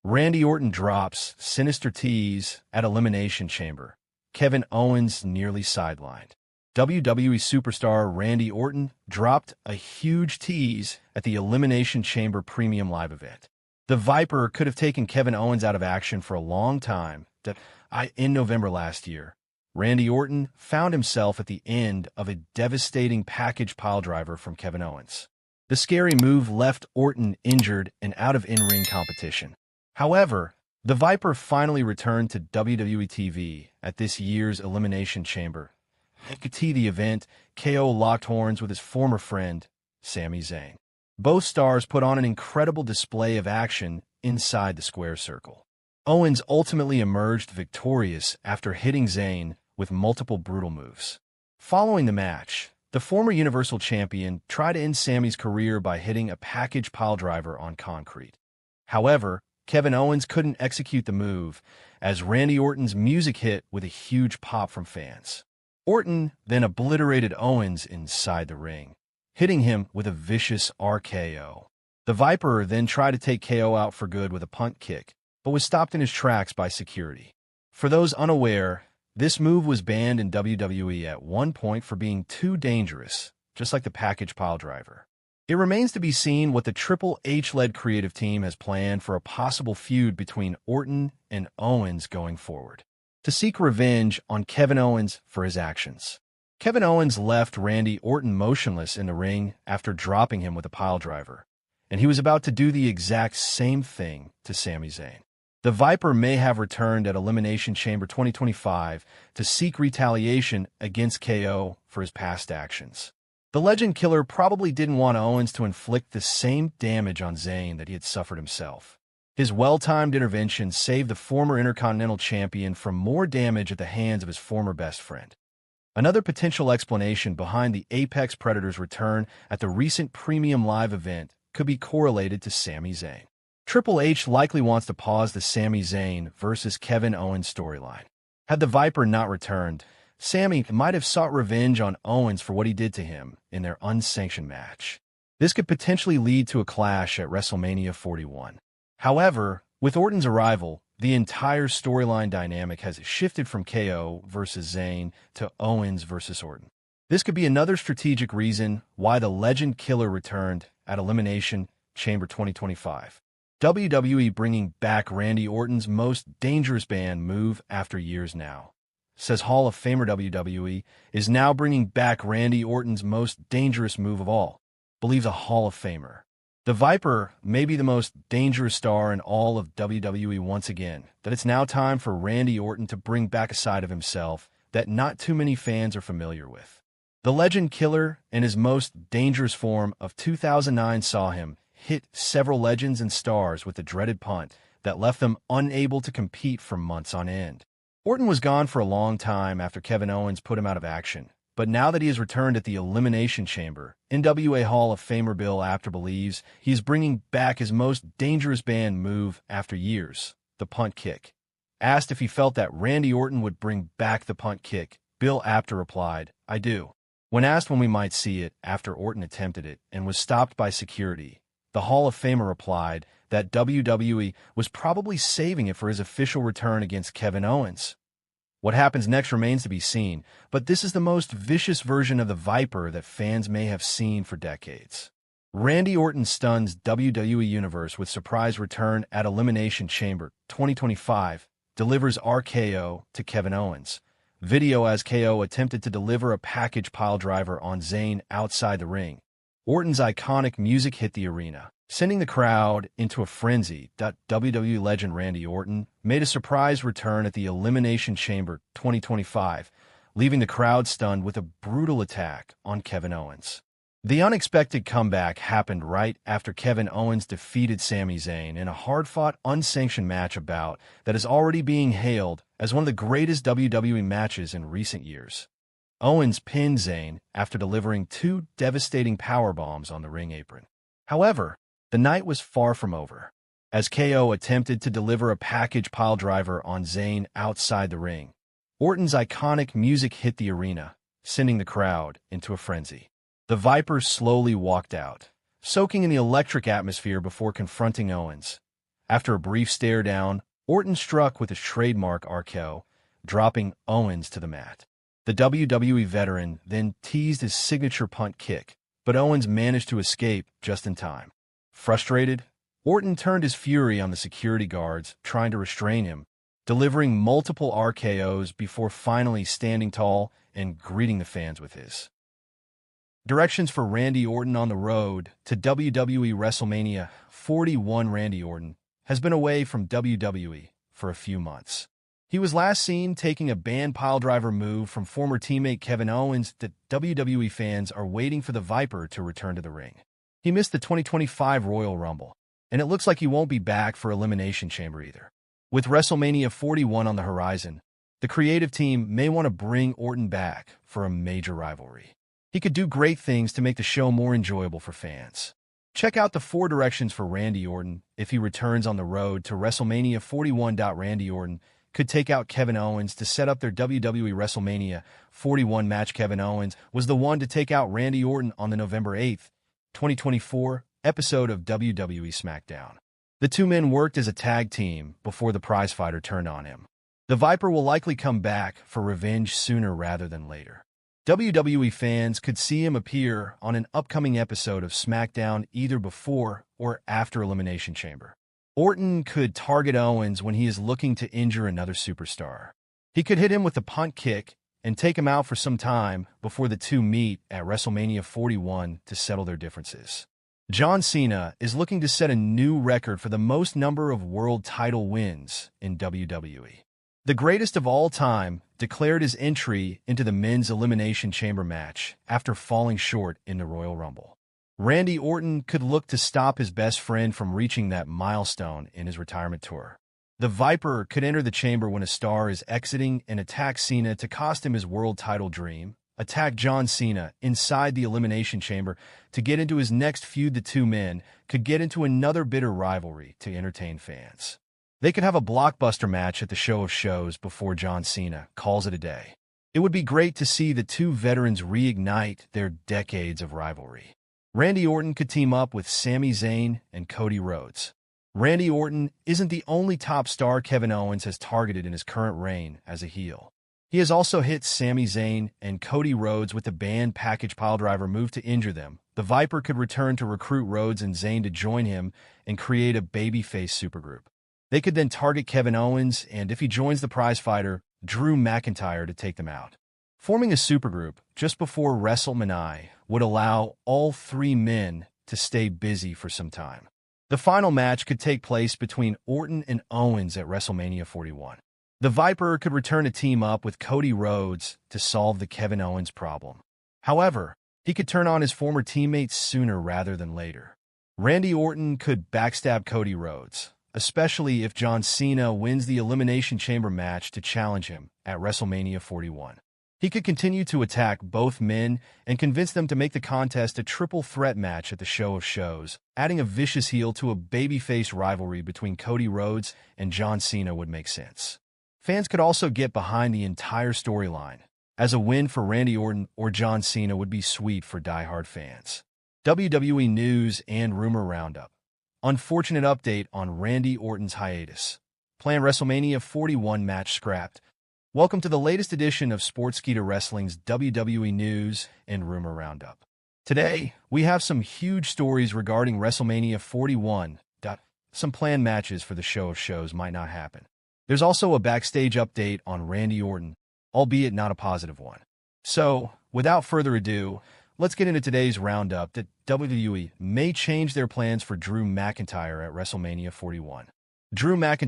Randy Orton drops sinister tease at Elimination Chamber. Kevin Owens nearly sidelined. WWE superstar Randy Orton dropped a huge tease at the Elimination Chamber Premium Live event. The Viper could have taken Kevin Owens out of action for a long time. In November last year, Randy Orton found himself at the end of a devastating package piledriver from Kevin Owens. The scary move left Orton injured and out of in-ring competition. However, the Viper finally returned to WWE TV at this year's Elimination Chamber. At the event, KO locked horns with his former friend, Sami Zayn. Both stars put on an incredible display of action inside the square circle. Owens ultimately emerged victorious after hitting Zayn with multiple brutal moves. Following the match, the former Universal Champion tried to end Sami's career by hitting a package piledriver on concrete. However, Kevin Owens couldn't execute the move as Randy Orton's music hit with a huge pop from fans. Orton then obliterated Owens inside the ring, hitting him with a vicious RKO. The Viper then tried to take KO out for good with a punt kick, but was stopped in his tracks by security. For those unaware, this move was banned in WWE at one point for being too dangerous, just like the package piledriver. It remains to be seen what the Triple H-led creative team has planned for a possible feud between Orton and Owens going forward, to seek revenge on Kevin Owens for his actions. Kevin Owens left Randy Orton motionless in the ring after dropping him with a piledriver, and he was about to do the exact same thing to Sami Zayn. The Viper may have returned at Elimination Chamber 2025 to seek retaliation against KO for his past actions. The Legend Killer probably didn't want Owens to inflict the same damage on Zayn that he had suffered himself. His well-timed intervention saved the former Intercontinental Champion from more damage at the hands of his former best friend. Another potential explanation behind the Apex Predator's return at the recent Premium Live event could be correlated to Sami Zayn. Triple H likely wants to pause the Sami Zayn versus Kevin Owens storyline. Had the Viper not returned, Sami might have sought revenge on Owens for what he did to him in their unsanctioned match. This could potentially lead to a clash at WrestleMania 41. However, with Orton's arrival, the entire storyline dynamic has shifted from KO versus Zayn to Owens versus Orton. This could be another strategic reason why the Legend Killer returned at Elimination Chamber 2025. WWE bringing back Randy Orton's most dangerous banned move after years now. Says Hall of Famer WWE is now bringing back Randy Orton's most dangerous move of all, believes a Hall of Famer. The Viper may be the most dangerous star in all of WWE once again, that it's now time for Randy Orton to bring back a side of himself that not too many fans are familiar with. The Legend Killer, in his most dangerous form of 2009, saw him hit several legends and stars with the dreaded punt that left them unable to compete for months on end. Orton was gone for a long time after Kevin Owens put him out of action, but now that he has returned at the Elimination Chamber, NWA Hall of Famer Bill Apter believes he is bringing back his most dangerous banned move after years, the punt kick. Asked if he felt that Randy Orton would bring back the punt kick, Bill Apter replied, "I do." When asked when we might see it after Orton attempted it and was stopped by security, the Hall of Famer replied that WWE was probably saving it for his official return against Kevin Owens. What happens next remains to be seen, but this is the most vicious version of the Viper that fans may have seen for decades. Randy Orton stuns WWE Universe with surprise return at Elimination Chamber 2025, delivers RKO to Kevin Owens. Video as KO attempted to deliver a package piledriver on Zayn outside the ring. Orton's iconic music hit the arena, sending the crowd into a frenzy. WWE legend Randy Orton made a surprise return at the Elimination Chamber 2025, leaving the crowd stunned with a brutal attack on Kevin Owens. The unexpected comeback happened right after Kevin Owens defeated Sami Zayn in a hard-fought, unsanctioned match bout that is already being hailed as one of the greatest WWE matches in recent years. Owens pinned Zayn after delivering 2 devastating powerbombs on the ring apron. However, the night was far from over, as KO attempted to deliver a package piledriver on Zayn outside the ring. Orton's iconic music hit the arena, sending the crowd into a frenzy. The Viper slowly walked out, soaking in the electric atmosphere before confronting Owens. After a brief stare down, Orton struck with his trademark RKO, dropping Owens to the mat. The WWE veteran then teased his signature punt kick, but Owens managed to escape just in time. Frustrated, Orton turned his fury on the security guards, trying to restrain him, delivering multiple RKOs before finally standing tall and greeting the fans with his. Directions for Randy Orton on the road to WWE WrestleMania 41. Randy Orton has been away from WWE for a few months. He was last seen taking a banned piledriver move from former teammate Kevin Owens that WWE fans are waiting for the Viper to return to the ring. He missed the 2025 Royal Rumble, and it looks like he won't be back for Elimination Chamber either. With WrestleMania 41 on the horizon, the creative team may want to bring Orton back for a major rivalry. He could do great things to make the show more enjoyable for fans. Check out the 4 directions for Randy Orton if he returns on the road to WrestleMania 41. Randy Orton could take out Kevin Owens to set up their WWE WrestleMania 41 match. Kevin Owens was the one to take out Randy Orton on the November 8, 2024 episode of WWE SmackDown. The two men worked as a tag team before the prizefighter turned on him. The Viper will likely come back for revenge sooner rather than later. WWE fans could see him appear on an upcoming episode of SmackDown either before or after Elimination Chamber. Orton could target Owens when he is looking to injure another superstar. He could hit him with a punt kick and take him out for some time before the two meet at WrestleMania 41 to settle their differences. John Cena is looking to set a new record for the most number of world title wins in WWE. The greatest of all time declared his entry into the men's Elimination Chamber match after falling short in the Royal Rumble. Randy Orton could look to stop his best friend from reaching that milestone in his retirement tour. The Viper could enter the chamber when a star is exiting and attack Cena to cost him his world title dream, attack John Cena inside the Elimination Chamber to get into his next feud. The two men could get into another bitter rivalry to entertain fans. They could have a blockbuster match at the Show of Shows before John Cena calls it a day. It would be great to see the two veterans reignite their decades of rivalry. Randy Orton could team up with Sami Zayn and Cody Rhodes. Randy Orton isn't the only top star Kevin Owens has targeted in his current reign as a heel. He has also hit Sami Zayn and Cody Rhodes with the banned package piledriver move to injure them. The Viper could return to recruit Rhodes and Zayn to join him and create a babyface supergroup. They could then target Kevin Owens and, if he joins the prizefighter, Drew McIntyre to take them out. Forming a supergroup just before WrestleMania would allow all three men to stay busy for some time. The final match could take place between Orton and Owens at WrestleMania 41. The Viper could return to team up with Cody Rhodes to solve the Kevin Owens problem. However, he could turn on his former teammates sooner rather than later. Randy Orton could backstab Cody Rhodes, especially if John Cena wins the Elimination Chamber match to challenge him at WrestleMania 41. He could continue to attack both men and convince them to make the contest a triple threat match at the Show of Shows. Adding a vicious heel to a babyface rivalry between Cody Rhodes and John Cena would make sense. Fans could also get behind the entire storyline, as a win for Randy Orton or John Cena would be sweet for diehard fans. WWE News and Rumor Roundup. Unfortunate update on Randy Orton's hiatus. Planned WrestleMania 41 match scrapped. Welcome to the latest edition of Sportskeeda Wrestling's WWE News and Rumor Roundup. Today, we have some huge stories regarding WrestleMania 41. Some planned matches for the Show of Shows might not happen. There's also a backstage update on Randy Orton, albeit not a positive one. So, without further ado, let's get into today's roundup that WWE may change their plans for Drew McIntyre at WrestleMania 41. Drew McIntyre